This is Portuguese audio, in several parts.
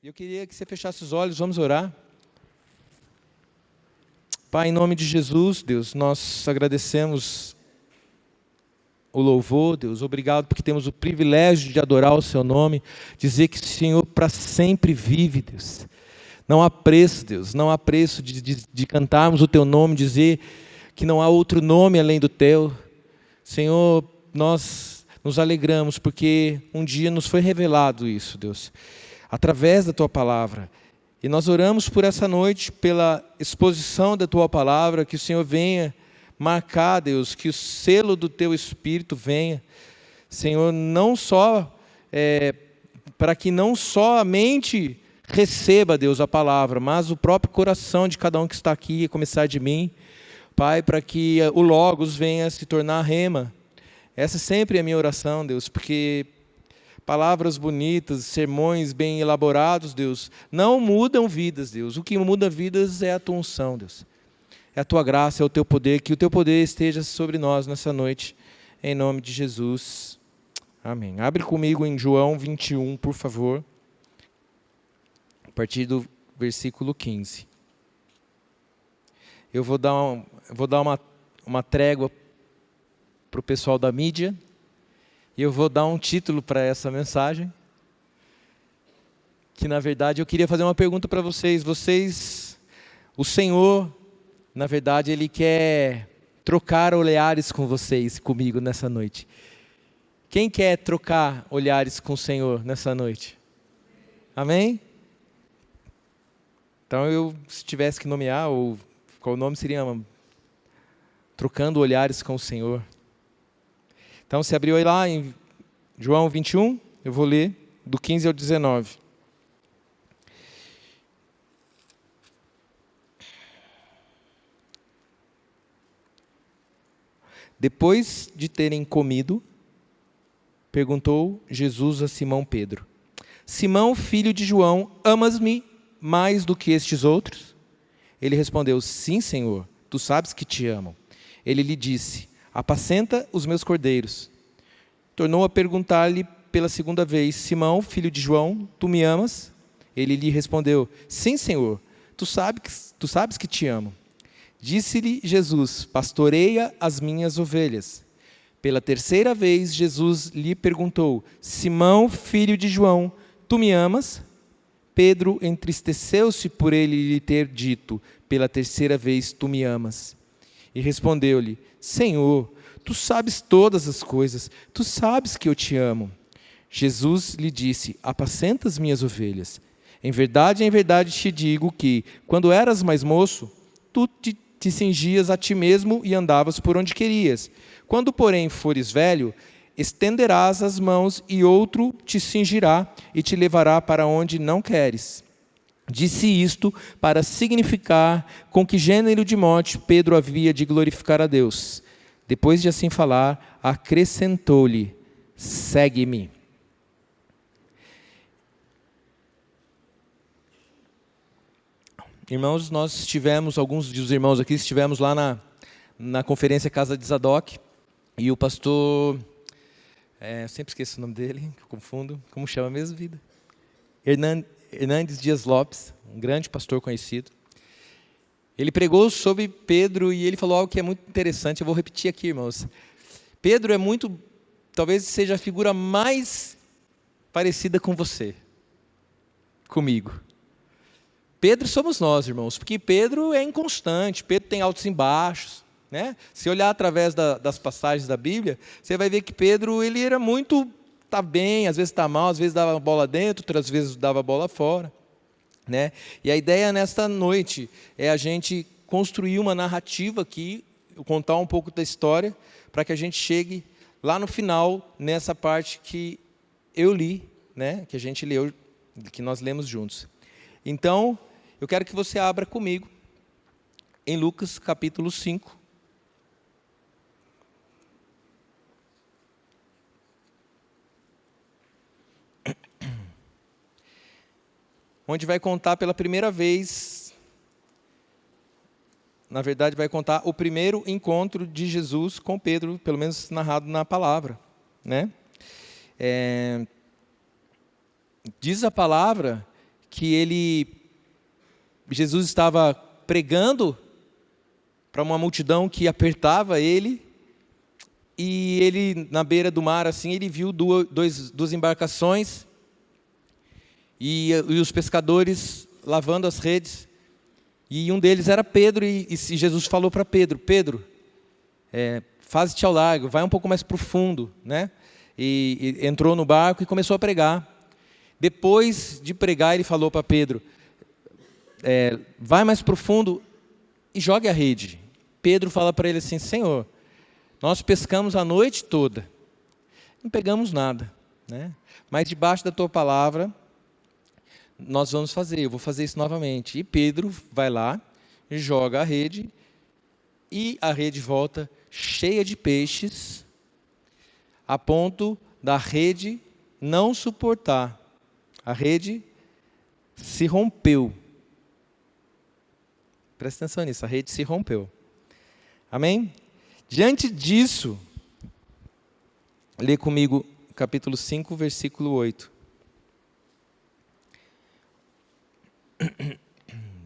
E eu queria que você fechasse os olhos, vamos orar. Pai, em nome de Jesus, Deus, nós agradecemos o louvor, Deus, obrigado porque temos o privilégio de adorar o Seu nome, dizer que o Senhor para sempre vive, Deus. Não há preço, Deus, não há preço de cantarmos o Teu nome, dizer que não há outro nome além do Teu. Senhor, nós nos alegramos porque um dia nos foi revelado isso, Deus, através da Tua palavra. E nós oramos por essa noite, pela exposição da Tua palavra, que o Senhor venha marcar, Deus, que o selo do Teu Espírito venha, Senhor, não só, para que não somente receba, Deus, a palavra, mas o próprio coração de cada um que está aqui, a começar de mim, Pai, para que o Logos venha se tornar rema. Essa sempre é a minha oração, Deus, porque palavras bonitas, sermões bem elaborados, Deus, não mudam vidas, Deus. O que muda vidas é a Tua unção, Deus. É a Tua graça, é o Teu poder, que o Teu poder esteja sobre nós nessa noite, em nome de Jesus. Amém. Abre comigo em João 21, por favor, a partir do versículo 15. Eu vou dar uma trégua para o pessoal da mídia, e eu vou dar um título para essa mensagem, que na verdade eu queria fazer uma pergunta para vocês. O Senhor, na verdade, Ele quer trocar olhares com vocês, comigo nessa noite. Quem quer trocar olhares com o Senhor nessa noite? Amém? Então se tivesse que nomear, qual nome seria? Trocando olhares com o Senhor. Então, você abriu aí lá em João 21, eu vou ler do 15 ao 19. Depois de terem comido, perguntou Jesus a Simão Pedro: Simão, filho de João, amas-me mais do que estes outros? Ele respondeu: Sim, Senhor, tu sabes que te amo. Ele lhe disse: Apacenta os meus cordeiros. Tornou a perguntar-lhe pela segunda vez: Simão, filho de João, tu me amas? Ele lhe respondeu: Sim, Senhor, tu sabes que te amo. Disse-lhe Jesus: Pastoreia as minhas ovelhas. Pela terceira vez, Jesus lhe perguntou: Simão, filho de João, tu me amas? Pedro entristeceu-se por ele lhe ter dito pela terceira vez: Tu me amas. E respondeu-lhe: Senhor, tu sabes todas as coisas, tu sabes que eu te amo. Jesus lhe disse: Apacenta as minhas ovelhas. Em verdade te digo que, quando eras mais moço, tu te cingias a ti mesmo e andavas por onde querias. Quando, porém, fores velho, estenderás as mãos e outro te cingirá e te levará para onde não queres. Disse isto para significar com que gênero de morte Pedro havia de glorificar a Deus. Depois de assim falar, acrescentou-lhe: Segue-me. Irmãos, nós estivemos, alguns dos irmãos aqui estivemos lá na conferência Casa de Zadok, e o pastor, sempre esqueço o nome dele, confundo, como chama mesmo, vida? Hernandes Dias Lopes, um grande pastor conhecido. Ele pregou sobre Pedro e ele falou algo que é muito interessante. Eu vou repetir aqui, irmãos. Pedro talvez seja a figura mais parecida com você, comigo. Pedro somos nós, irmãos, porque Pedro é inconstante, Pedro tem altos e baixos, né? Se olhar através das passagens da Bíblia, você vai ver que Pedro, ele era muito, está bem, às vezes está mal, às vezes dava a bola dentro, outras vezes dava a bola fora, né? E a ideia nesta noite é a gente construir uma narrativa aqui, contar um pouco da história, para que a gente chegue lá no final, nessa parte que eu li, né? Que a gente leu, que nós lemos juntos. Então, eu quero que você abra comigo em Lucas capítulo 5. Onde vai contar pela primeira vez, na verdade vai contar o primeiro encontro de Jesus com Pedro, pelo menos narrado na palavra, né? Diz a palavra que Jesus estava pregando para uma multidão que apertava ele, e ele, na beira do mar, assim, ele viu duas embarcações, e os pescadores lavando as redes, e um deles era Pedro, e Jesus falou para Pedro: Pedro, faze-te ao largo, vai um pouco mais para o fundo, né? E entrou no barco e começou a pregar. Depois de pregar, ele falou para Pedro: vai mais para o fundo e jogue a rede. Pedro fala para ele assim: Senhor, nós pescamos a noite toda, não pegamos nada, né? Mas debaixo da tua palavra, nós vamos fazer, eu vou fazer isso novamente. E Pedro vai lá, joga a rede, e a rede volta cheia de peixes, a ponto da rede não suportar. A rede se rompeu. Presta atenção nisso, a rede se rompeu. Amém? Diante disso, lê comigo capítulo 5, versículo 8.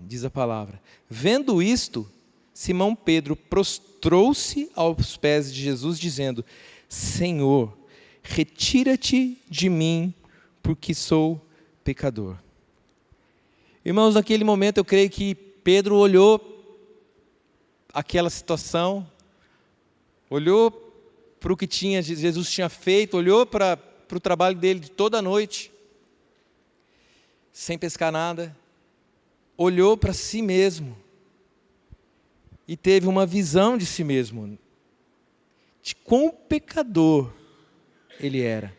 Diz a palavra: vendo isto, Simão Pedro prostrou-se aos pés de Jesus, dizendo: Senhor, retira-te de mim, porque sou pecador. Irmãos, naquele momento eu creio que Pedro olhou aquela situação, olhou para o que Jesus tinha feito, olhou para o trabalho dele de toda a noite, sem pescar nada, olhou para si mesmo e teve uma visão de si mesmo, de quão pecador ele era,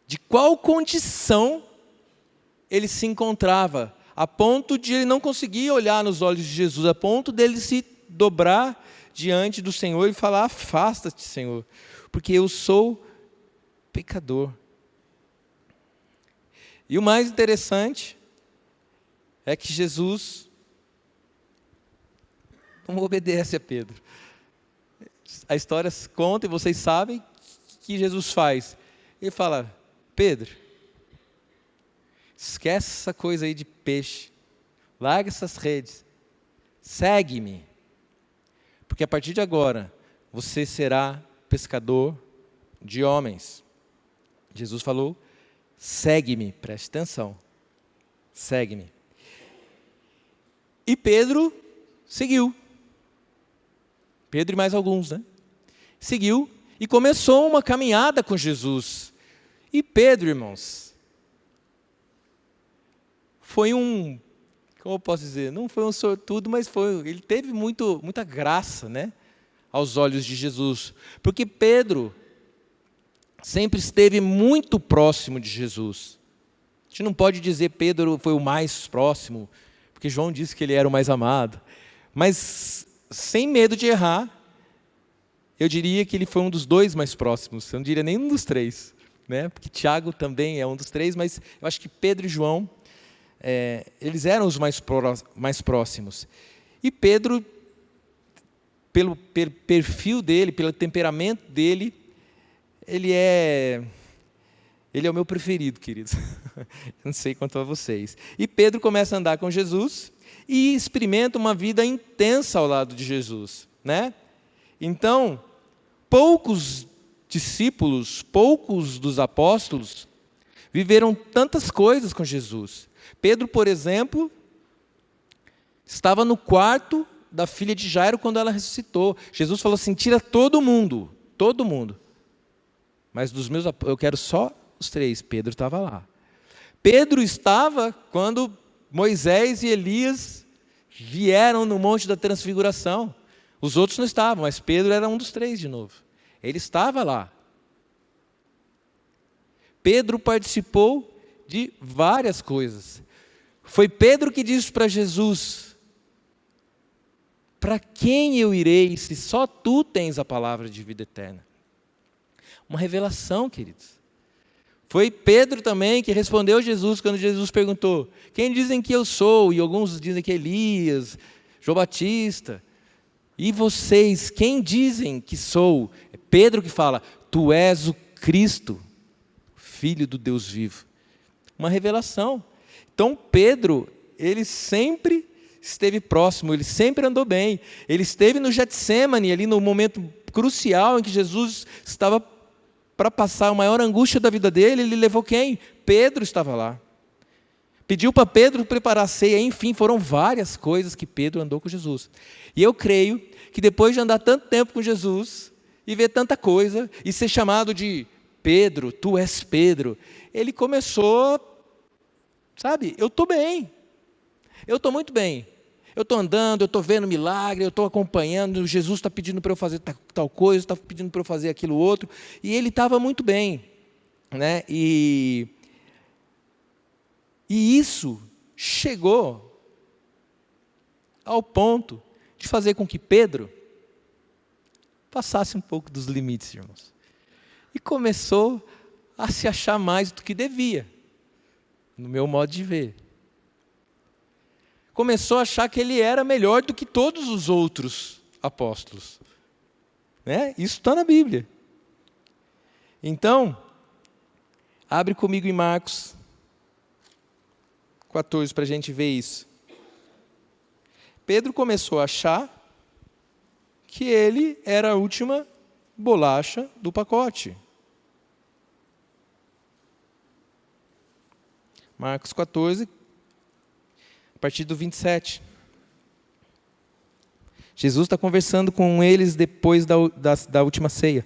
de qual condição ele se encontrava, a ponto de ele não conseguir olhar nos olhos de Jesus, a ponto dele se dobrar diante do Senhor e falar: afasta-te, Senhor, porque eu sou pecador. E o mais interessante é que Jesus não obedece a Pedro. A história conta, e vocês sabem, que Jesus faz. Ele fala: Pedro, esquece essa coisa aí de peixe, larga essas redes, segue-me, porque a partir de agora você será pescador de homens. Jesus falou: segue-me, preste atenção, segue-me. E Pedro seguiu. Pedro e mais alguns, né? Seguiu e começou uma caminhada com Jesus. E Pedro, irmãos, foi como eu posso dizer, não foi um sortudo, mas ele teve muita graça, né, aos olhos de Jesus. Porque Pedro sempre esteve muito próximo de Jesus. A gente não pode dizer Pedro foi o mais próximo, porque João disse que ele era o mais amado. Mas, sem medo de errar, eu diria que ele foi um dos dois mais próximos. Eu não diria nem um dos três, né? Porque Tiago também é um dos três, mas eu acho que Pedro e João, eles eram os mais próximos. E Pedro, pelo perfil dele, pelo temperamento dele, ele é o meu preferido, queridos. Não sei quanto a vocês. E Pedro começa a andar com Jesus e experimenta uma vida intensa ao lado de Jesus, né? Então, poucos discípulos, poucos dos apóstolos viveram tantas coisas com Jesus. Pedro, por exemplo, estava no quarto da filha de Jairo quando ela ressuscitou. Jesus falou assim: tira todo mundo, mas dos meus eu quero só os três. Pedro estava lá. Pedro estava quando Moisés e Elias vieram no Monte da Transfiguração. Os outros não estavam, mas Pedro era um dos três de novo. Ele estava lá. Pedro participou de várias coisas. Foi Pedro que disse para Jesus: para quem eu irei se só tu tens a palavra de vida eterna? Uma revelação, queridos. Foi Pedro também que respondeu a Jesus quando Jesus perguntou: quem dizem que eu sou? E alguns dizem que é Elias, João Batista. E vocês, quem dizem que sou? É Pedro que fala: tu és o Cristo, Filho do Deus vivo. uma revelação. Então Pedro, ele sempre esteve próximo, ele sempre andou bem. Ele esteve no Getsêmani, ali no momento crucial em que Jesus estava para passar a maior angústia da vida dele. Ele levou quem? Pedro estava lá. Pediu para Pedro preparar a ceia, enfim, foram várias coisas que Pedro andou com Jesus. E eu creio que depois de andar tanto tempo com Jesus, e ver tanta coisa, e ser chamado de Pedro, tu és Pedro, ele começou, sabe, eu estou bem, eu estou muito bem, eu estou andando, eu estou vendo milagre, eu estou acompanhando, Jesus está pedindo para eu fazer tal coisa, está pedindo para eu fazer aquilo outro, e ele estava muito bem, né? E isso chegou ao ponto de fazer com que Pedro passasse um pouco dos limites, irmãos. E começou a se achar mais do que devia, no meu modo de ver. Começou a achar que ele era melhor do que todos os outros apóstolos. Né? Isso está na Bíblia. Então, abre comigo em Marcos 14 para a gente ver isso. Pedro começou a achar que ele era a última bolacha do pacote. Marcos 14, a partir do 27. Jesus está conversando com eles depois da última ceia.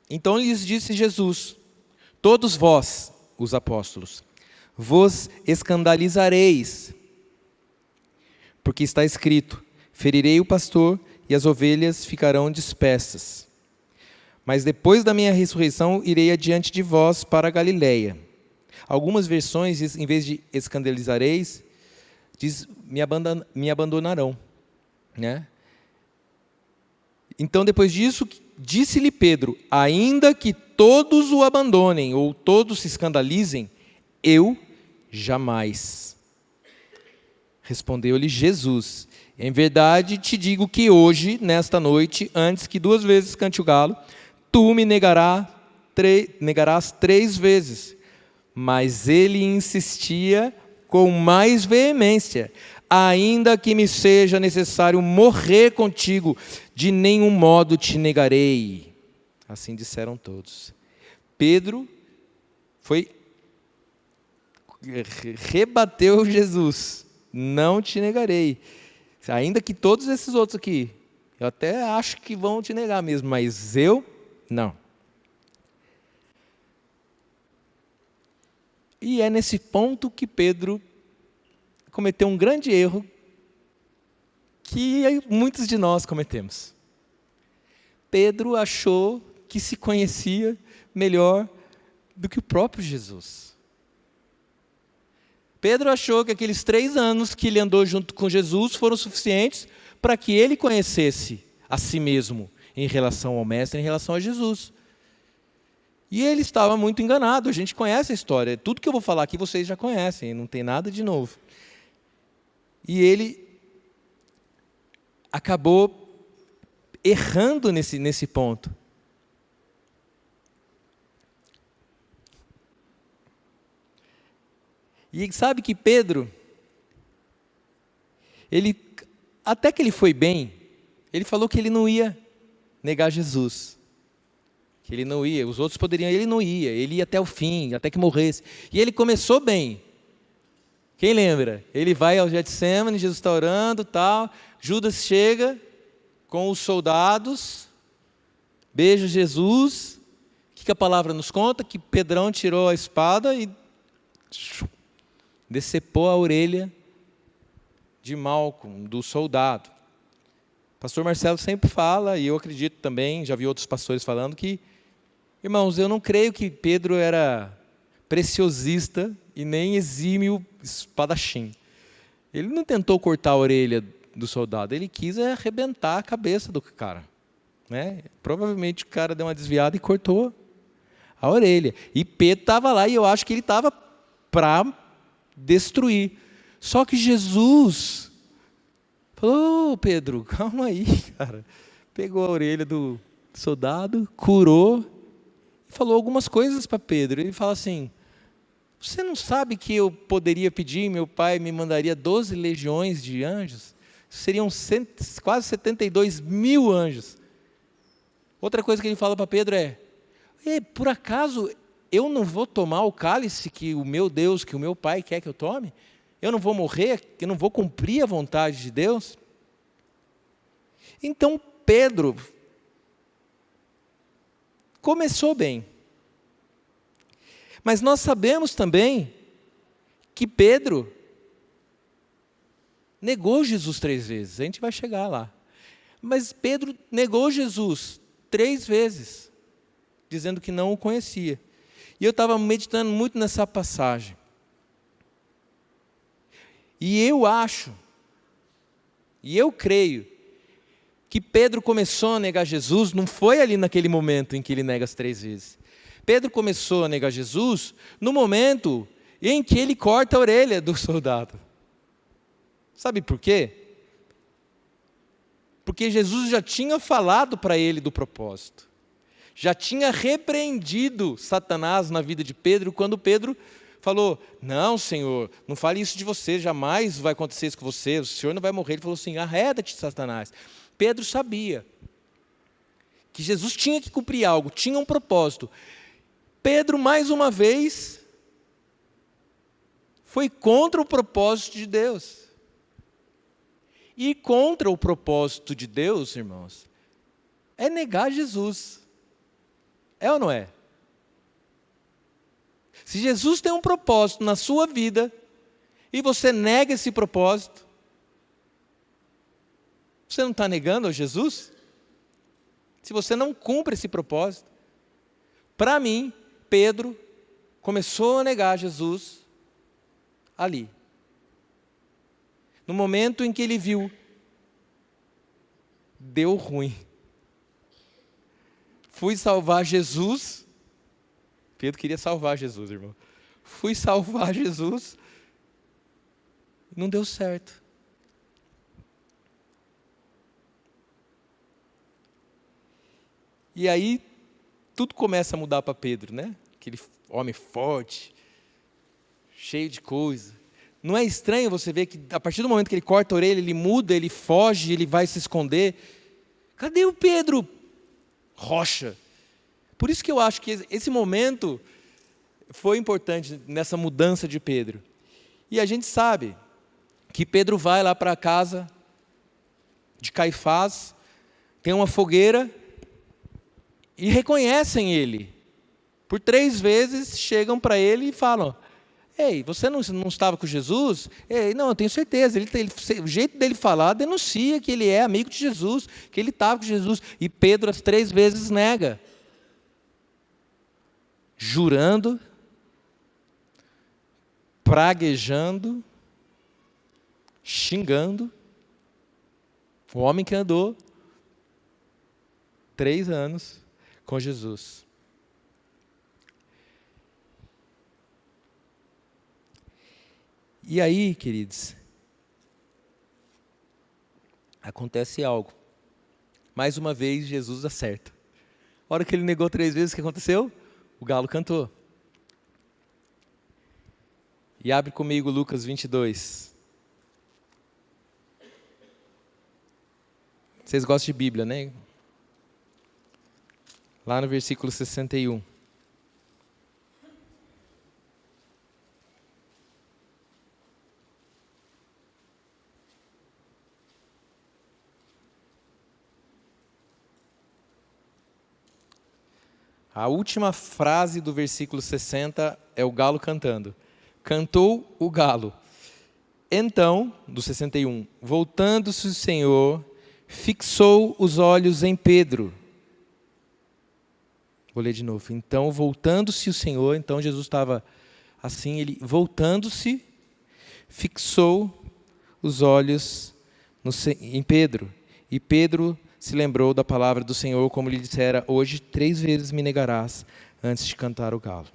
Então lhes disse Jesus: todos vós, os apóstolos, vos escandalizareis, porque está escrito: ferirei o pastor e as ovelhas ficarão dispersas. Mas depois da minha ressurreição irei adiante de vós para a Galiléia. Algumas versões, em vez de escandalizareis, diz me abandonarão. Né? Então depois disso, disse-lhe Pedro: ainda que todos o abandonem ou todos se escandalizem, eu jamais. Respondeu-lhe Jesus: em verdade te digo que hoje, nesta noite, antes que 2 vezes cante o galo, tu me negarás 3 vezes. Mas ele insistia com mais veemência: ainda que me seja necessário morrer contigo, de nenhum modo te negarei. Assim disseram todos. Pedro rebateu Jesus: não te negarei. Ainda que todos esses outros aqui, eu até acho que vão te negar mesmo, mas eu, não. E é nesse ponto que Pedro cometeu um grande erro que muitos de nós cometemos. Pedro achou que se conhecia melhor do que o próprio Jesus. Pedro achou que aqueles 3 anos que ele andou junto com Jesus foram suficientes para que ele conhecesse a si mesmo em relação ao Mestre, em relação a Jesus. E ele estava muito enganado. A gente conhece a história. Tudo que eu vou falar aqui vocês já conhecem, não tem nada de novo. E ele acabou errando nesse ponto. E sabe que Pedro, até que ele foi bem, ele falou que ele não ia negar Jesus. Que ele não ia, os outros poderiam, ele não ia, ele ia até o fim, até que morresse. E ele começou bem. Quem lembra? Ele vai ao Getsêmani, Jesus está orando, tal. Judas chega com os soldados, beija Jesus. O que a palavra nos conta? Que Pedrão tirou a espada e decepou a orelha de Malco, do soldado. O pastor Marcelo sempre fala, e eu acredito também, já vi outros pastores falando, que, irmãos, eu não creio que Pedro era preciosista e nem exímio espadachim. Ele não tentou cortar a orelha do soldado, ele quis arrebentar a cabeça do cara. Né? Provavelmente o cara deu uma desviada e cortou a orelha. E Pedro estava lá, e eu acho que ele estava para destruir. Só que Jesus falou: Pedro, calma aí, cara. Pegou a orelha do soldado, curou e falou algumas coisas para Pedro. Ele fala assim: você não sabe que eu poderia pedir, meu pai me mandaria 12 legiões de anjos? Seriam quase 72 mil anjos. Outra coisa que ele fala para Pedro é: por acaso eu não vou tomar o cálice que o meu Deus, que o meu pai quer que eu tome? Eu não vou morrer, eu não vou cumprir a vontade de Deus? Então Pedro começou bem. Mas nós sabemos também que Pedro negou Jesus 3 vezes. A gente vai chegar lá. Mas Pedro negou Jesus 3 vezes, dizendo que não o conhecia. E eu estava meditando muito nessa passagem. E eu acho, e eu creio, que Pedro começou a negar Jesus, não foi ali naquele momento em que ele nega as 3 vezes. Pedro começou a negar Jesus no momento em que ele corta a orelha do soldado. Sabe por quê? Porque Jesus já tinha falado para ele do propósito. Já tinha repreendido Satanás na vida de Pedro, quando Pedro falou: não, Senhor, não fale isso de você, jamais vai acontecer isso com você, o Senhor não vai morrer. Ele falou assim: arreda-te, Satanás. Pedro sabia que Jesus tinha que cumprir algo, tinha um propósito. Pedro, mais uma vez, foi contra o propósito de Deus. E contra o propósito de Deus, irmãos, é negar Jesus. É ou não é? Se Jesus tem um propósito na sua vida, e você nega esse propósito, você não está negando a Jesus? Se você não cumpre esse propósito, para mim, Pedro começou a negar Jesus ali. No momento em que ele viu, deu ruim. Fui salvar Jesus. Pedro queria salvar Jesus, irmão. Fui salvar Jesus. Não deu certo. E aí, tudo começa a mudar para Pedro, né? Aquele homem forte, cheio de coisa. Não é estranho você ver que a partir do momento que ele corta a orelha, ele muda, ele foge, ele vai se esconder. Cadê o Pedro? Rocha. Por isso que eu acho que esse momento foi importante nessa mudança de Pedro. E a gente sabe que Pedro vai lá para a casa de Caifás, tem uma fogueira e reconhecem ele. Por 3 vezes chegam para ele e falam: ei, você não estava com Jesus? Ei, não, eu tenho certeza. O jeito dele falar denuncia que ele é amigo de Jesus, que ele estava com Jesus. E Pedro as 3 vezes nega, jurando, praguejando, xingando. O homem que andou 3 anos com Jesus. E aí, queridos, acontece algo. Mais uma vez, Jesus acerta. A hora que ele negou 3 vezes, o que aconteceu? O galo cantou. E abre comigo Lucas 22. Vocês gostam de Bíblia, né? Lá no versículo 61. A última frase do versículo 60 é o galo cantando. Cantou o galo. Então, do 61, voltando-se o Senhor, fixou os olhos em Pedro. Vou ler de novo. Então, voltando-se o Senhor, então Jesus estava assim, ele voltando-se, fixou os olhos em Pedro. E Pedro se lembrou da palavra do Senhor, como lhe dissera: hoje 3 vezes me negarás antes de cantar o galo.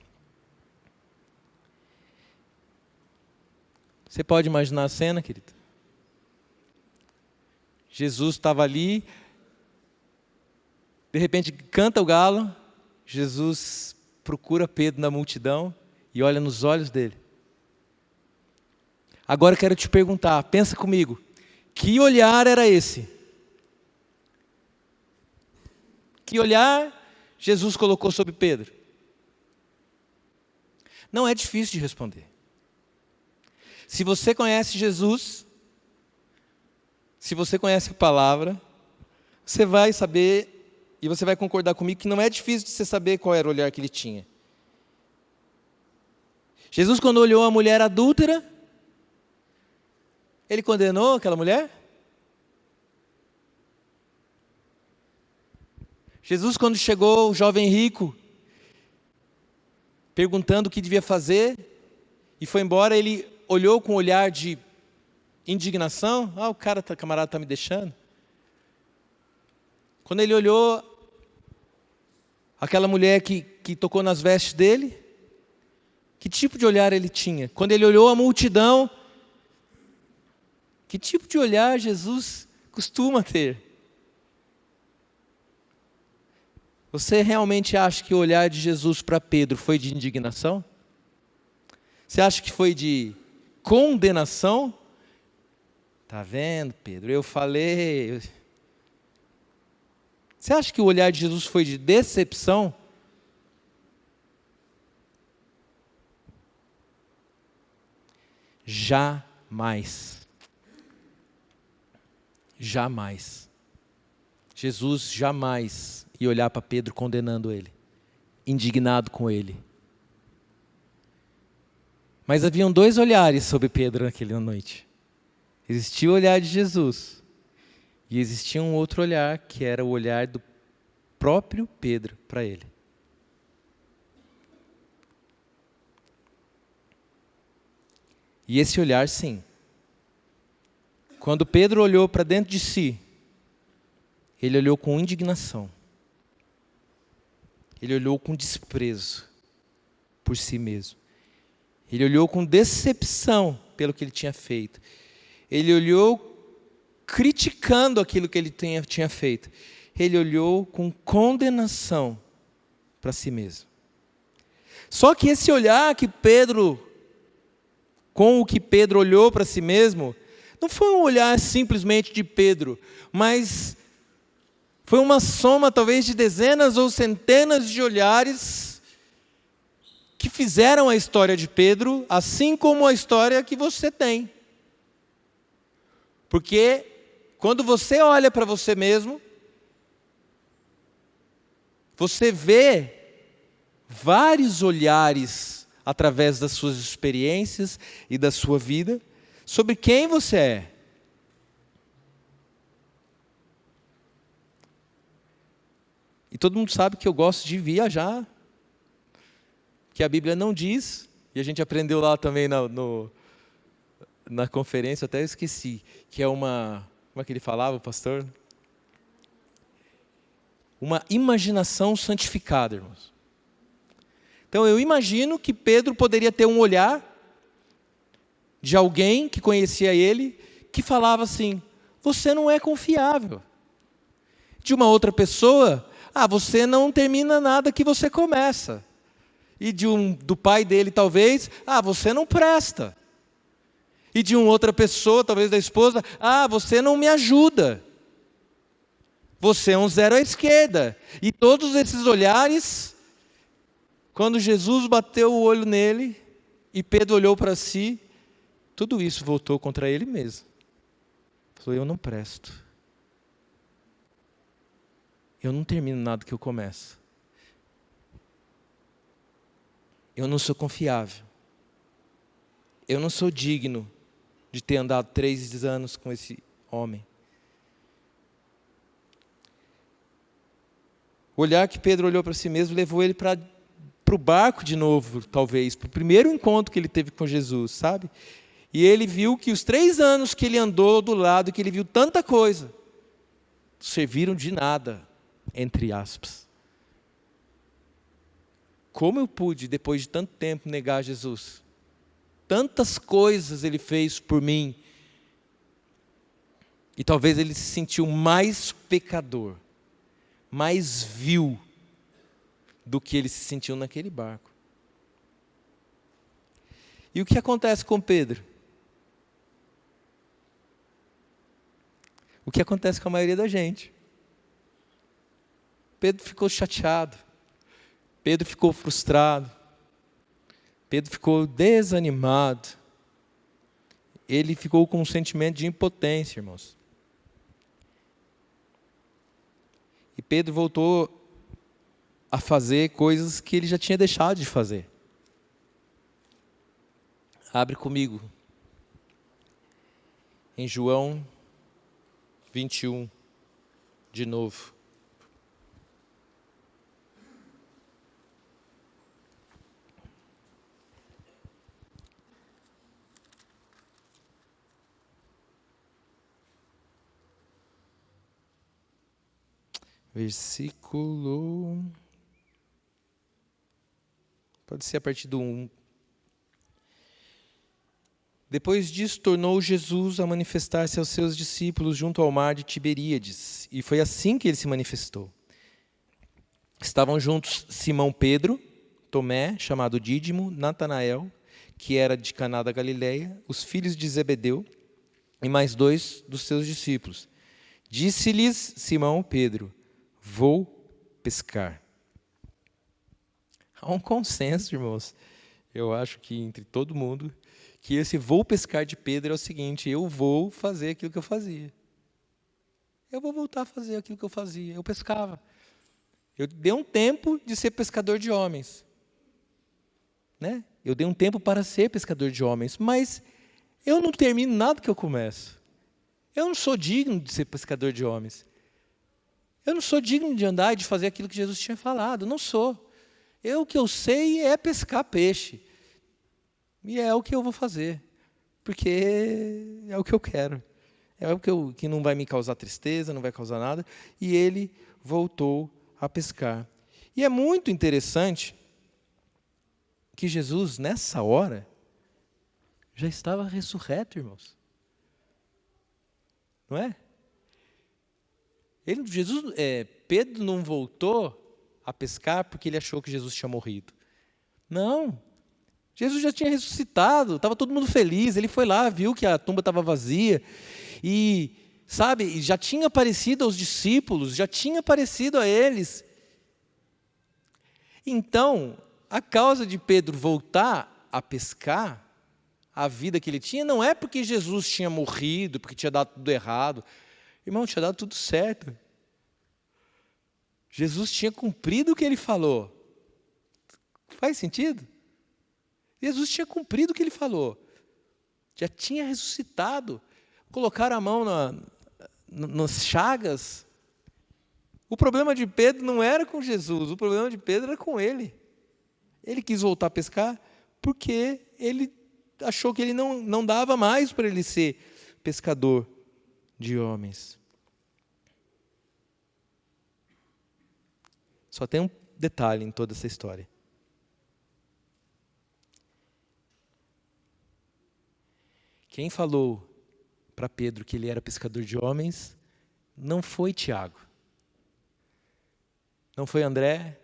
Você pode imaginar a cena, querido? Jesus estava ali, De repente canta o galo, Jesus procura Pedro na multidão e olha nos olhos dele. Agora eu quero te perguntar, pensa comigo, que olhar era esse? Que olhar Jesus colocou sobre Pedro? Não é difícil de responder. Se você conhece Jesus, se você conhece a palavra, você vai saber e você vai concordar comigo que não é difícil de você saber qual era o olhar que ele tinha. Jesus, quando olhou a mulher adúltera, ele condenou aquela mulher? Jesus, quando chegou o jovem rico, perguntando o que devia fazer, e foi embora, ele olhou com um olhar de indignação. O camarada está me deixando. Quando ele olhou aquela mulher que tocou nas vestes dele, que tipo de olhar ele tinha? Quando ele olhou a multidão, que tipo de olhar Jesus costuma ter? Você realmente acha que o olhar de Jesus para Pedro foi de indignação? Você acha que foi de condenação? Tá vendo, Pedro? Eu falei. Você acha que o olhar de Jesus foi de decepção? Jamais. Jamais. Jesus jamais ia olhar para Pedro condenando ele, indignado com ele. Mas haviam dois olhares sobre Pedro naquela noite. Existia o olhar de Jesus e existia um outro olhar, que era o olhar do próprio Pedro para ele. E esse olhar, sim. Quando Pedro olhou para dentro de si, ele olhou com indignação. Ele olhou com desprezo por si mesmo. Ele olhou com decepção pelo que ele tinha feito. Ele olhou criticando aquilo que ele tinha feito. Ele olhou com condenação para si mesmo. Só que esse olhar com o que Pedro olhou para si mesmo, não foi um olhar simplesmente de Pedro, mas foi uma soma talvez de dezenas ou centenas de olhares que fizeram a história de Pedro, assim como a história que você tem. Porque quando você olha para você mesmo, você vê vários olhares através das suas experiências e da sua vida sobre quem você é. E todo mundo sabe que eu gosto de viajar, que a Bíblia não diz, e a gente aprendeu lá também na conferência, até eu esqueci, que é como é que ele falava, o pastor? Uma imaginação santificada, irmãos. Então eu imagino que Pedro poderia ter um olhar de alguém que conhecia ele, que falava assim: você não é confiável. De uma outra pessoa: você não termina nada que você começa. E do pai dele talvez: você não presta. E de uma outra pessoa, talvez da esposa: você não me ajuda. Você é um zero à esquerda. E todos esses olhares, quando Jesus bateu o olho nele e Pedro olhou para si, tudo isso voltou contra ele mesmo. Falou: eu não presto. Eu não termino nada que eu começo. Eu não sou confiável. Eu não sou digno de ter andado 3 anos com esse homem. O olhar que Pedro olhou para si mesmo levou ele para o barco de novo, talvez, para o primeiro encontro que ele teve com Jesus, sabe? E ele viu que os 3 anos que ele andou do lado, que ele viu tanta coisa, serviram de nada, entre aspas. Como eu pude, depois de tanto tempo, negar Jesus? Tantas coisas ele fez por mim. E talvez ele se sentiu mais pecador mais vil do que ele se sentiu naquele barco. E o que acontece com Pedro? O que acontece com a maioria da gente? Pedro ficou chateado. Pedro ficou frustrado. Pedro ficou desanimado. Ele ficou com um sentimento de impotência, irmãos. E Pedro voltou a fazer coisas que ele já tinha deixado de fazer. Abre comigo. Em João 21, de novo. Versículo... Pode ser a partir do 1. Depois disso, tornou Jesus a manifestar-se aos seus discípulos junto ao mar de Tiberíades. E foi assim que ele se manifestou. Estavam juntos Simão Pedro, Tomé, chamado Dídimo, Natanael, que era de Caná da Galileia, os filhos de Zebedeu, e mais 2 dos seus discípulos. Disse-lhes Simão Pedro: vou pescar. Há um consenso, irmãos, eu acho que entre todo mundo, que esse vou pescar de Pedro é o seguinte: eu vou fazer aquilo que eu fazia. Eu vou voltar a fazer aquilo que eu fazia. Eu pescava. Eu dei um tempo de ser pescador de homens. Né? Eu dei um tempo para ser pescador de homens, mas eu não termino nada que eu começo. Eu não sou digno de ser pescador de homens. Eu não sou digno de andar e de fazer aquilo que Jesus tinha falado. Não sou. O que eu sei é pescar peixe. E é o que eu vou fazer. Porque é o que eu quero. É o que não vai me causar tristeza, não vai causar nada. E ele voltou a pescar. E é muito interessante que Jesus, nessa hora, já estava ressurreto, irmãos. Não é? Pedro não voltou a pescar porque ele achou que Jesus tinha morrido. Não. Jesus já tinha ressuscitado, estava todo mundo feliz. Ele foi lá, viu que a tumba estava vazia. E, sabe, já tinha aparecido aos discípulos, já tinha aparecido a eles. Então, a causa de Pedro voltar a pescar, a vida que ele tinha, não é porque Jesus tinha morrido, porque tinha dado tudo errado. Irmão, tinha dado tudo certo. Jesus tinha cumprido o que ele falou. Faz sentido? Jesus tinha cumprido o que ele falou. Já tinha ressuscitado. Colocaram a mão nas chagas. O problema de Pedro não era com Jesus, o problema de Pedro era com ele. Ele quis voltar a pescar porque ele achou que ele não dava mais para ele ser pescador de homens. Só tem um detalhe em toda essa história. Quem falou para Pedro que ele era pescador de homens não foi Tiago. Não foi André.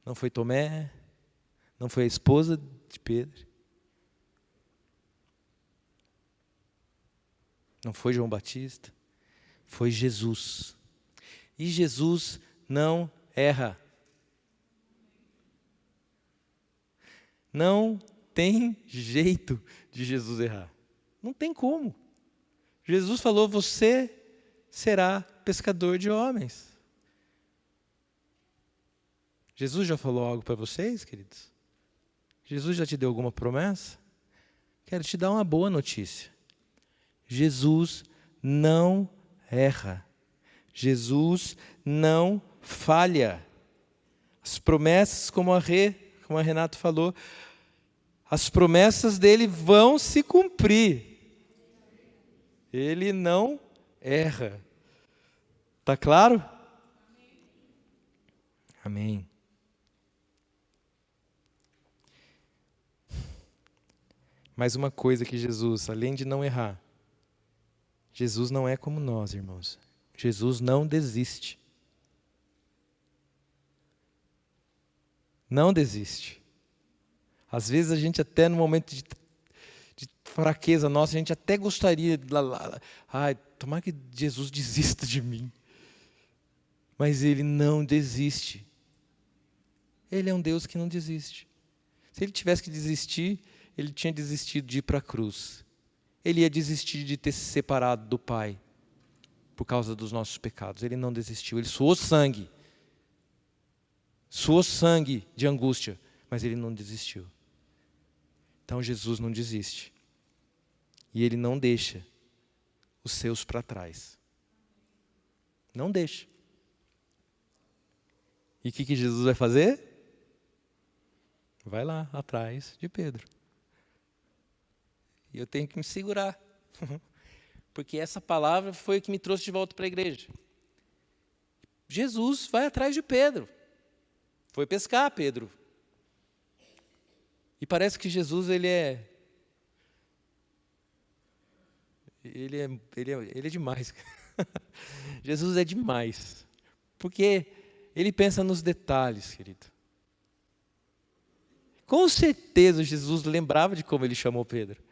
Não foi Tomé. Não foi a esposa de Pedro. Não foi João Batista. Foi Jesus. E Jesus não erra. Não tem jeito de Jesus errar. Não tem como. Jesus falou: você será pescador de homens. Jesus já falou algo para vocês, queridos? Jesus já te deu alguma promessa? Quero te dar uma boa notícia. Jesus não erra. Jesus não falha. As promessas, como a Renato falou, as promessas dele vão se cumprir. Ele não erra. Está claro? Amém. Mais uma coisa que Jesus, além de não errar, Jesus não é como nós, irmãos. Jesus não desiste. Não desiste. Às vezes a gente até no momento de fraqueza nossa, a gente até gostaria de tomara que Jesus desista de mim. Mas Ele não desiste. Ele é um Deus que não desiste. Se Ele tivesse que desistir, Ele tinha desistido de ir para a cruz. Ele ia desistir de ter se separado do Pai por causa dos nossos pecados. Ele não desistiu. Ele suou sangue de angústia, mas Ele não desistiu. Então Jesus não desiste. E Ele não deixa os seus para trás. Não deixa. E o que Jesus vai fazer? Vai lá, atrás de Pedro. E eu tenho que me segurar. Porque essa palavra foi o que me trouxe de volta para a igreja. Jesus vai atrás de Pedro. Foi pescar, Pedro. E parece que Jesus, ele é demais. Jesus é demais. Porque Ele pensa nos detalhes, querido. Com certeza Jesus lembrava de como Ele chamou Pedro.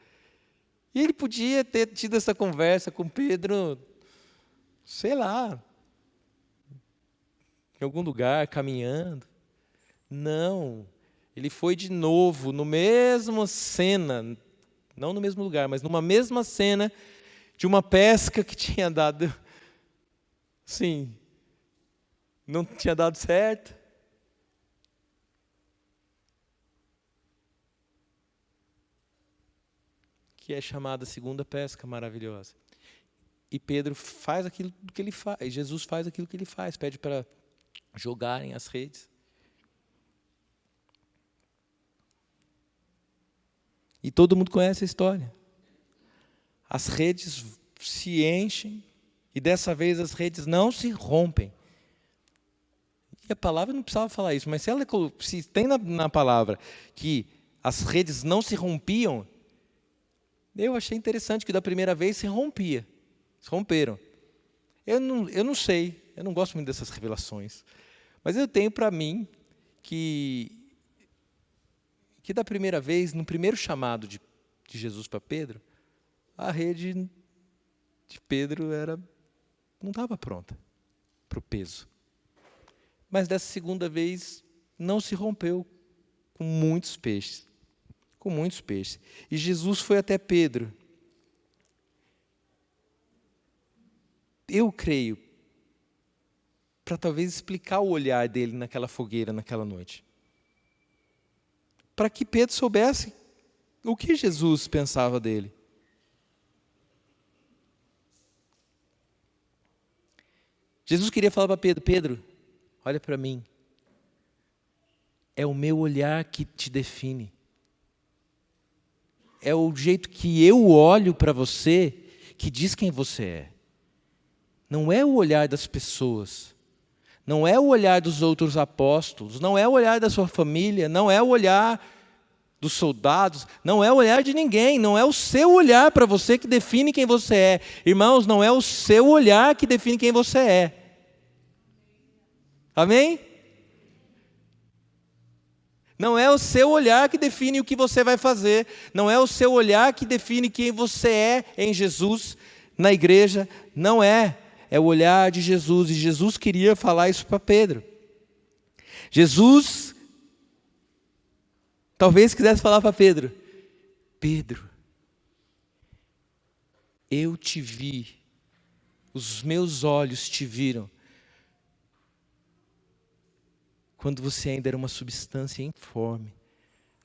E Ele podia ter tido essa conversa com Pedro, sei lá, em algum lugar, caminhando. Não. Ele foi de novo, no mesmo cena, não no mesmo lugar, mas numa mesma cena de uma pesca que tinha dado, sim, não tinha dado certo. Que é chamada segunda pesca maravilhosa. E Pedro faz aquilo que ele faz, Jesus faz aquilo que ele faz, pede para jogarem as redes. E todo mundo conhece a história. As redes se enchem, e dessa vez as redes não se rompem. E a palavra não precisava falar isso, mas se tem na palavra que as redes não se rompiam, eu achei interessante que da primeira vez se romperam. Eu não sei, eu não gosto muito dessas revelações, mas eu tenho para mim que da primeira vez, no primeiro chamado de Jesus para Pedro, a rede de Pedro não estava pronta para o peso. Mas dessa segunda vez não se rompeu com muitos peixes. Com muitos peixes. E Jesus foi até Pedro. Eu creio, para talvez explicar o olhar dele naquela fogueira, naquela noite. Para que Pedro soubesse o que Jesus pensava dele. Jesus queria falar para Pedro: Pedro, olha para mim. É o meu olhar que te define. É o jeito que eu olho para você que diz quem você é. Não é o olhar das pessoas. Não é o olhar dos outros apóstolos. Não é o olhar da sua família. Não é o olhar dos soldados. Não é o olhar de ninguém. Não é o seu olhar para você que define quem você é. Irmãos, não é o seu olhar que define quem você é. Amém? Não é o seu olhar que define o que você vai fazer. Não é o seu olhar que define quem você é em Jesus, na igreja. Não é. É o olhar de Jesus. E Jesus queria falar isso para Pedro. Jesus talvez quisesse falar para Pedro: Pedro, eu te vi. Os meus olhos te viram. Quando você ainda era uma substância informe,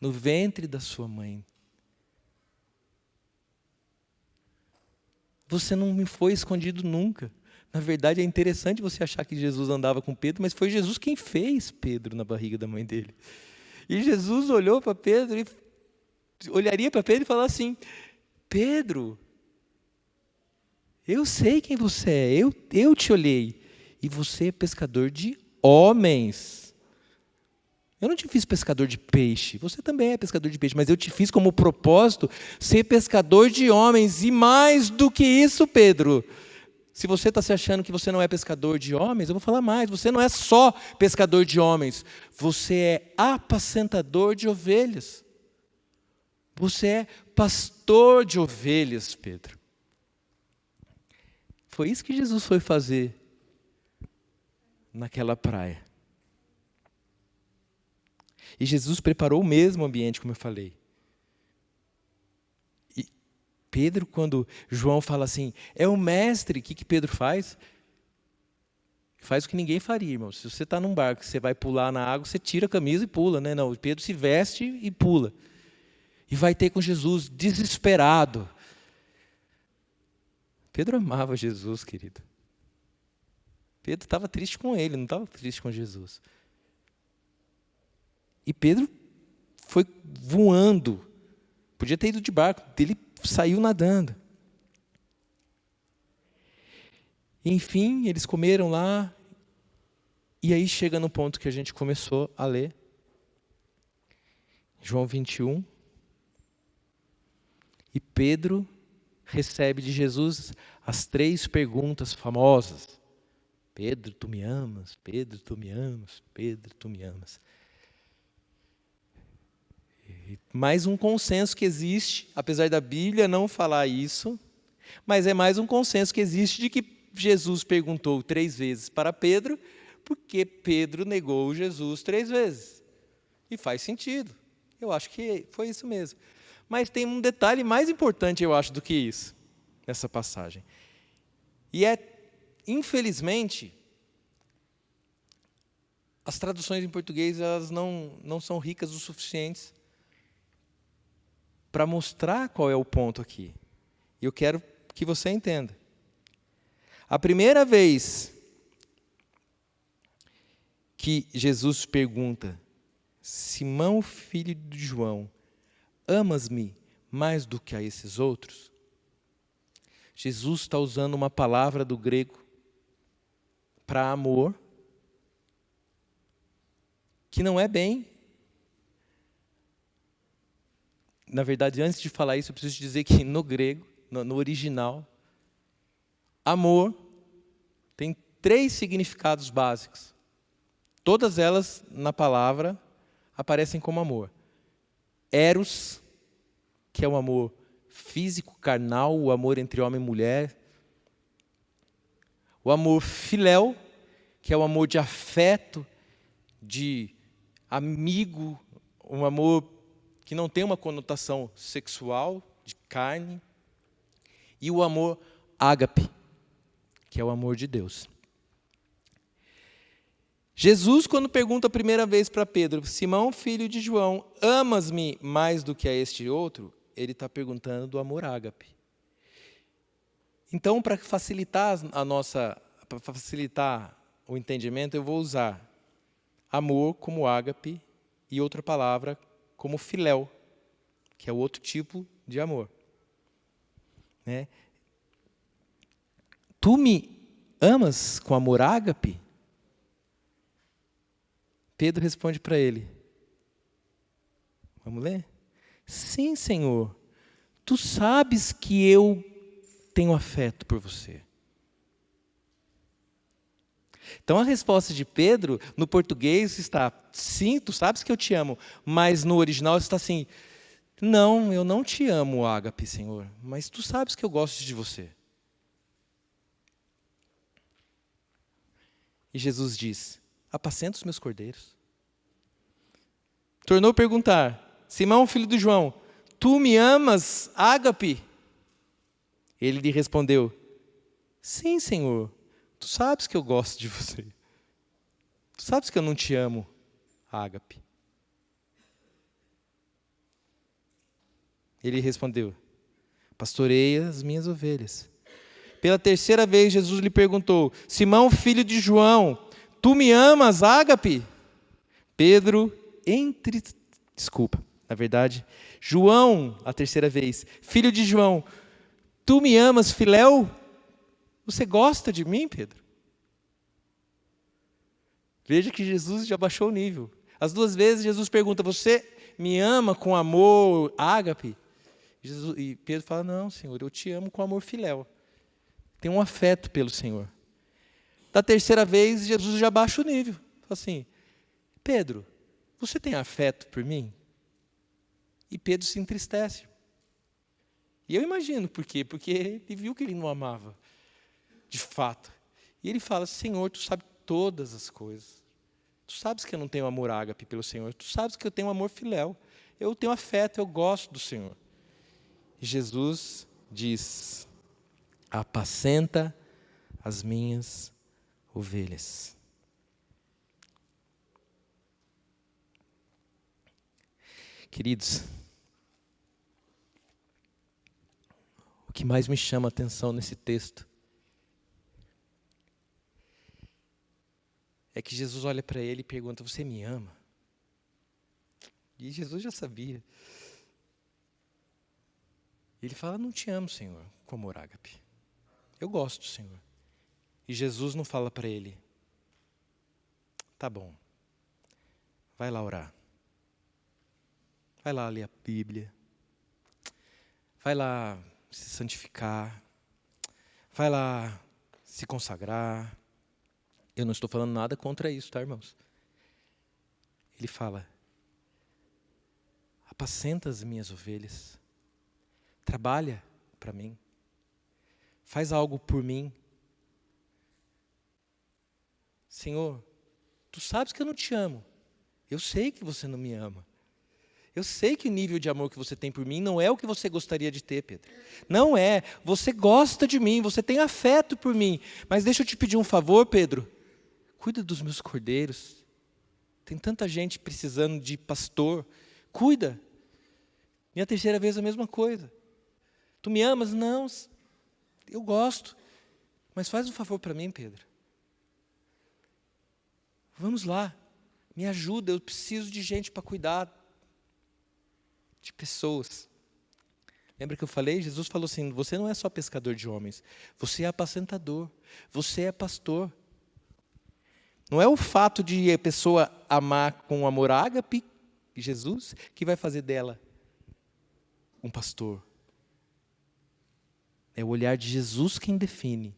no ventre da sua mãe. Você não me foi escondido nunca. Na verdade, é interessante você achar que Jesus andava com Pedro, mas foi Jesus quem fez Pedro na barriga da mãe dele. E Jesus olhou para Pedro e olharia para Pedro e falaria assim: Pedro, eu sei quem você é, eu te olhei, e você é pescador de homens. Eu não te fiz pescador de peixe, você também é pescador de peixe, mas eu te fiz como propósito ser pescador de homens. E mais do que isso, Pedro, Se você está se achando que você não é pescador de homens, eu vou falar mais. Você não é só pescador de homens. Você é apacentador de ovelhas. Você é pastor de ovelhas, Pedro. Foi isso que Jesus foi fazer naquela praia. E Jesus preparou o mesmo ambiente, como eu falei. E Pedro, quando João fala assim, é o mestre, o que Pedro faz? Faz o que ninguém faria, irmão. Se você está num barco, você vai pular na água, você tira a camisa e pula, né? Não, Pedro se veste e pula. E vai ter com Jesus, desesperado. Pedro amava Jesus, querido. Pedro estava triste com ele, não estava triste com Jesus. E Pedro foi voando. Podia ter ido de barco, ele saiu nadando. Enfim, eles comeram lá. E aí chega no ponto que a gente começou a ler. João 21. E Pedro recebe de Jesus as 3 perguntas famosas. Pedro, tu me amas? Pedro, tu me amas? Pedro, tu me amas? E mais um consenso que existe, apesar da Bíblia não falar isso, mas é mais um consenso que existe de que Jesus perguntou 3 vezes para Pedro, porque Pedro negou Jesus 3 vezes. E faz sentido. Eu acho que foi isso mesmo. Mas tem um detalhe mais importante, eu acho, do que isso, nessa passagem. E infelizmente, as traduções em português elas não são ricas o suficientes para mostrar qual é o ponto aqui. E eu quero que você entenda. A primeira vez que Jesus pergunta, Simão, filho de João, amas-me mais do que a esses outros? Jesus está usando uma palavra do grego para amor, que não é bem. Na verdade, antes de falar isso, eu preciso dizer que no grego, no original, amor tem 3 significados básicos. Todas elas, na palavra, aparecem como amor. Eros, que é o amor físico, carnal, o amor entre homem e mulher. O amor filéu, que é o amor de afeto, de amigo, um amor que não tem uma conotação sexual, de carne. E o amor ágape, que é o amor de Deus. Jesus, quando pergunta a primeira vez para Pedro, Simão, filho de João, amas-me mais do que a este outro? Ele está perguntando do amor ágape. Então, para facilitar para facilitar o entendimento, eu vou usar amor como ágape e outra palavra como filéu, que é o outro tipo de amor. Né? Tu me amas com amor ágape? Pedro responde para ele. Vamos ler? Sim, Senhor. Tu sabes que eu tenho afeto por você. Então a resposta de Pedro, no português está, sim, tu sabes que eu te amo. Mas no original está assim, não, eu não te amo, ágape, Senhor. Mas tu sabes que eu gosto de você. E Jesus diz, apacenta os meus cordeiros. Tornou a perguntar, Simão, filho de João, tu me amas, ágape? Ele lhe respondeu, sim, Senhor, tu sabes que eu gosto de você. Tu sabes que eu não te amo, ágape. Ele respondeu, pastoreia as minhas ovelhas. Pela 3ª vez, Jesus lhe perguntou, Simão, filho de João, tu me amas, ágape? Pedro, na verdade, João, a 3ª vez, filho de João, tu me amas, filéu? Você gosta de mim, Pedro? Veja que Jesus já baixou o nível. As 2 vezes Jesus pergunta, você me ama com amor ágape? E Pedro fala, não, Senhor, eu te amo com amor filéu. tem um afeto pelo Senhor. Da terceira vez, Jesus já baixa o nível. Fala assim, Pedro, você tem afeto por mim? E Pedro se entristece. E eu imagino por quê? Porque ele viu que ele não amava, de fato. E ele fala, Senhor, tu sabes todas as coisas. Tu sabes que eu não tenho amor ágape pelo Senhor. Tu sabes que eu tenho amor filéu. Eu tenho afeto, eu gosto do Senhor. E Jesus diz, apacenta as minhas ovelhas. Queridos, o que mais me chama a atenção nesse texto é que Jesus olha para ele e pergunta, você me ama? E Jesus já sabia. Ele fala, não te amo, Senhor, com amor ágape. Eu gosto, Senhor. E Jesus não fala para ele, tá bom, vai lá orar. Vai lá ler a Bíblia. Vai lá se santificar. Vai lá se consagrar. Eu não estou falando nada contra isso, tá, irmãos? Ele fala, apacenta as minhas ovelhas. Trabalha para mim. Faz algo por mim. Senhor, tu sabes que eu não te amo. Eu sei que você não me ama. Eu sei que o nível de amor que você tem por mim não é o que você gostaria de ter, Pedro. Não é. Você gosta de mim, você tem afeto por mim. Mas deixa eu te pedir um favor, Pedro. Cuida dos meus cordeiros. Tem tanta gente precisando de pastor. Cuida. E a terceira vez a mesma coisa. Tu me amas? Não. Eu gosto. Mas faz um favor para mim, Pedro. Vamos lá. Me ajuda. Eu preciso de gente para cuidar de pessoas. Lembra que eu falei? Jesus falou assim, você não é só pescador de homens, você é apacentador, você é pastor. Não é o fato de a pessoa amar com amor ágape, Jesus, que vai fazer dela um pastor. É o olhar de Jesus quem define.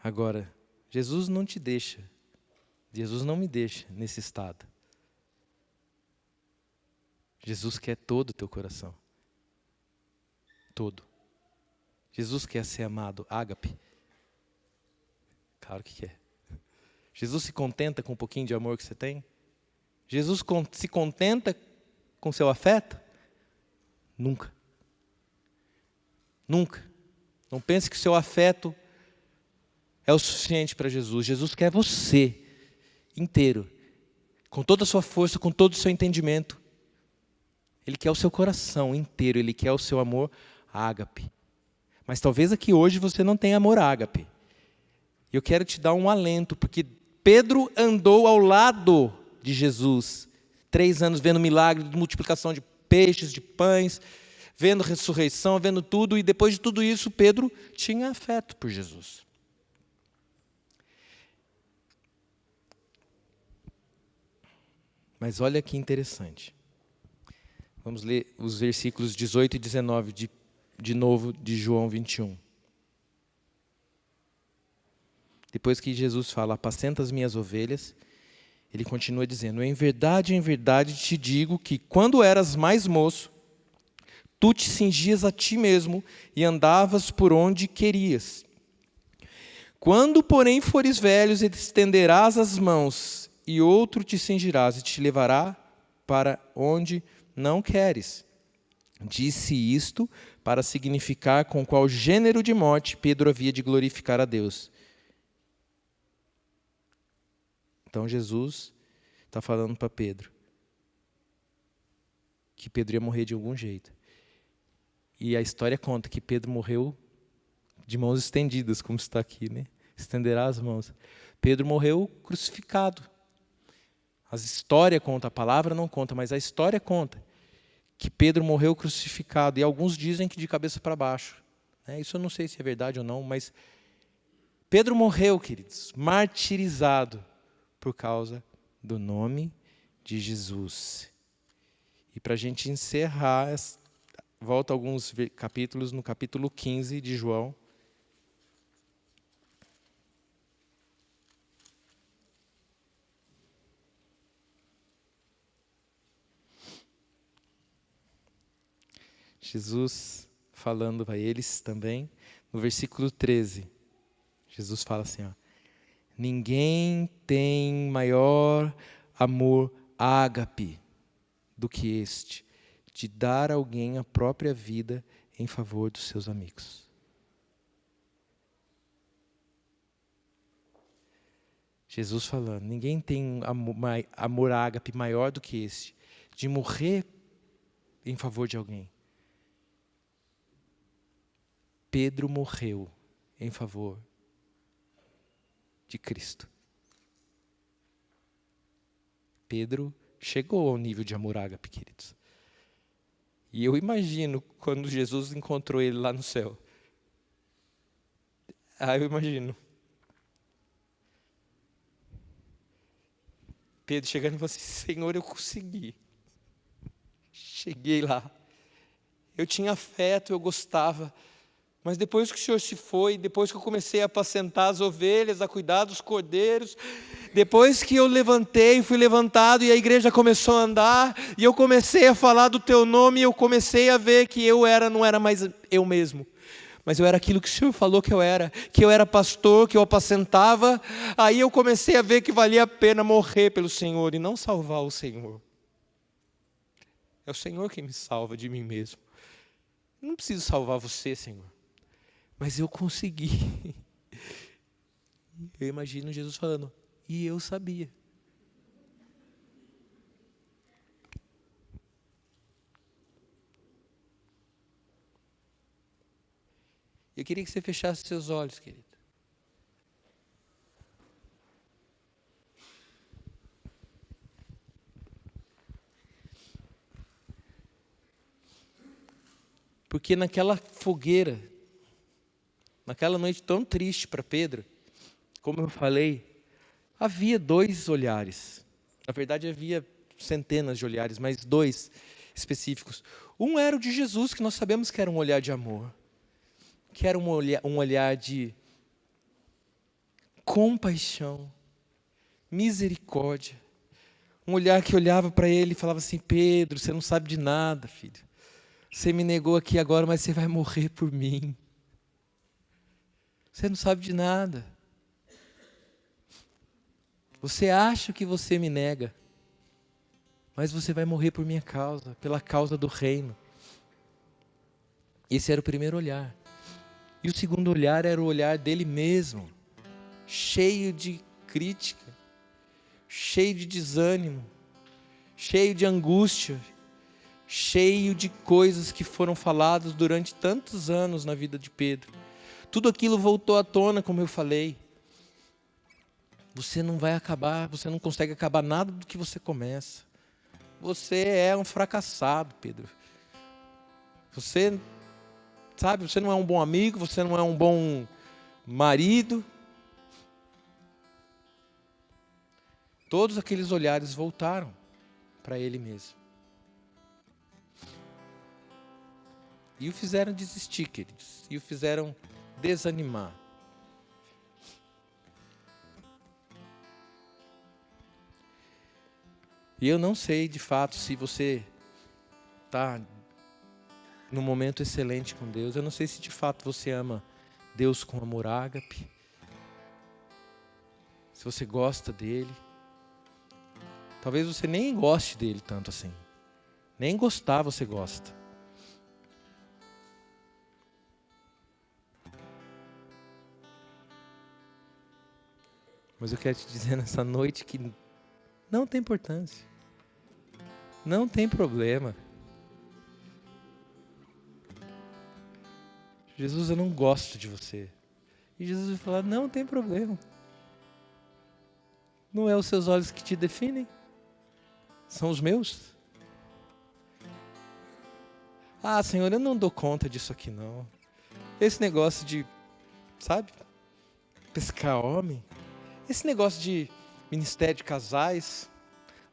Agora, Jesus não te deixa, Jesus não me deixa nesse estado. Jesus quer todo o teu coração. Todo. Jesus quer ser amado, ágape. Claro que quer. Jesus se contenta com um pouquinho de amor que você tem? Jesus se contenta com seu afeto? Nunca. Nunca. Não pense que o seu afeto é o suficiente para Jesus. Jesus quer você inteiro, com toda a sua força, com todo o seu entendimento. Ele quer o seu coração inteiro, Ele quer o seu amor ágape. Mas talvez aqui hoje você não tenha amor ágape. Eu quero te dar um alento, porque Pedro andou ao lado de Jesus, 3 anos vendo milagre de multiplicação de peixes, de pães, vendo ressurreição, vendo tudo, e depois de tudo isso, Pedro tinha afeto por Jesus. Mas olha que interessante. Vamos ler os versículos 18 e 19 de novo de João 21. Depois que Jesus fala, apacenta as minhas ovelhas, ele continua dizendo, em verdade te digo que quando eras mais moço, tu te cingias a ti mesmo e andavas por onde querias. Quando, porém, fores velho, estenderás as mãos, e outro te cingirás e te levará para onde não queres. Disse isto para significar com qual gênero de morte Pedro havia de glorificar a Deus. Então Jesus está falando para Pedro que Pedro ia morrer de algum jeito. E a história conta que Pedro morreu de mãos estendidas, como está aqui, né? Estenderá as mãos. Pedro morreu crucificado. A história conta, a palavra não conta, mas a história conta que Pedro morreu crucificado. E alguns dizem que de cabeça para baixo. Isso eu não sei se é verdade ou não, mas Pedro morreu, queridos, martirizado por causa do nome de Jesus. E para a gente encerrar, volta alguns capítulos, no capítulo 15 de João. Jesus falando para eles também, no versículo 13, Jesus fala assim, ó, ninguém tem maior amor ágape do que este, de dar a alguém a própria vida em favor dos seus amigos. Jesus falando, ninguém tem amor ágape maior do que este, de morrer em favor de alguém. Pedro morreu em favor de Cristo. Pedro chegou ao nível de amor ágape, queridos. E eu imagino quando Jesus encontrou ele lá no céu. Eu imagino. Pedro chegando e falando assim, Senhor, eu consegui. Cheguei lá. Eu tinha afeto, eu gostava. Mas depois que o Senhor se foi, depois que eu comecei a apacentar as ovelhas, a cuidar dos cordeiros, depois que eu levantei, fui levantado e a igreja começou a andar, e eu comecei a falar do teu nome, e eu comecei a ver que não era mais eu mesmo, mas eu era aquilo que o Senhor falou que eu era pastor, que eu apacentava. Aí eu comecei a ver que valia a pena morrer pelo Senhor e não salvar o Senhor. É o Senhor que me salva de mim mesmo. Eu não preciso salvar você, Senhor. Mas eu consegui. Eu imagino Jesus falando, e eu sabia. Eu queria que você fechasse seus olhos, querido. Porque naquela fogueira, naquela noite tão triste para Pedro, como eu falei, havia 2 olhares. Na verdade, havia centenas de olhares, mas 2 específicos. Um era o de Jesus, que nós sabemos que era um olhar de amor, que era um olhar de compaixão, misericórdia. Um olhar que olhava para ele e falava assim, Pedro, você não sabe de nada, filho. Você me negou aqui agora, mas você vai morrer por mim. Você não sabe de nada. Você acha que você me nega, mas você vai morrer por minha causa, pela causa do reino. Esse era o primeiro olhar. E o segundo olhar era o olhar dele mesmo, cheio de crítica, cheio de desânimo, cheio de angústia, cheio de coisas que foram faladas durante tantos anos na vida de Pedro. Tudo aquilo voltou à tona, como eu falei. Você não vai acabar, você não consegue acabar nada do que você começa. Você é um fracassado, Pedro. Você, sabe, você não é um bom amigo, você não é um bom marido. Todos aqueles olhares voltaram para ele mesmo. E o fizeram desistir, queridos. E o fizeram desanimar. E eu não sei, de fato, se você está num momento excelente com Deus. Eu não sei se de fato você ama Deus com amor ágape. Se você gosta dele. Talvez você nem goste dele tanto assim. Nem gostar você gosta. Mas eu quero te dizer nessa noite que não tem importância. Não tem problema. Jesus, eu não gosto de você. E Jesus vai falar, não tem problema. Não é os seus olhos que te definem. São os meus. Ah, Senhor, eu não dou conta disso aqui não. Esse negócio de, sabe, pescar homem. Esse negócio de ministério de casais.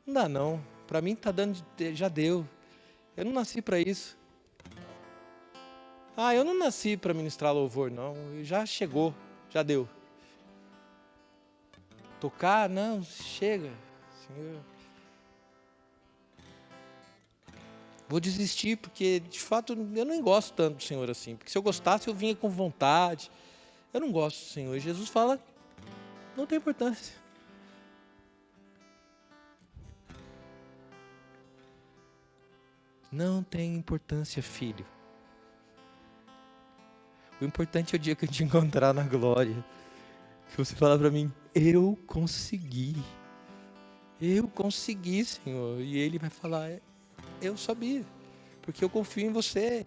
Não dá não, para mim tá dando, já deu. Eu não nasci para isso. Eu não nasci para ministrar louvor, não. Já chegou, já deu. Tocar, não, chega, Senhor. Vou desistir, porque de fato eu não gosto tanto do Senhor assim. Porque se eu gostasse, eu vinha com vontade. Eu não gosto do Senhor. E Jesus fala, não tem importância. Não tem importância, filho. O importante é o dia que eu te encontrar na glória. Que você fala para mim, eu consegui. Eu consegui, Senhor. E Ele vai falar, eu sabia. Porque eu confio em você.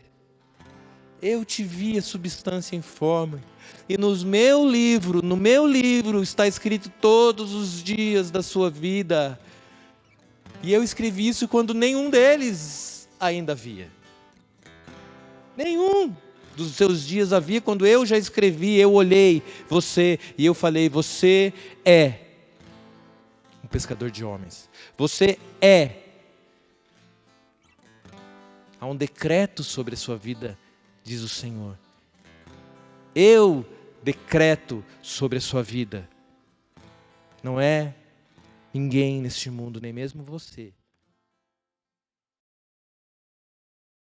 Eu te vi a substância informe. E no meu livro está escrito todos os dias da sua vida. E eu escrevi isso quando nenhum deles ainda havia. Nenhum dos seus dias havia, quando eu já escrevi, eu olhei você e eu falei, você é um pescador de homens. Você é. Há um decreto sobre a sua vida, diz o Senhor. Eu decreto sobre a sua vida. Não é ninguém neste mundo, nem mesmo você.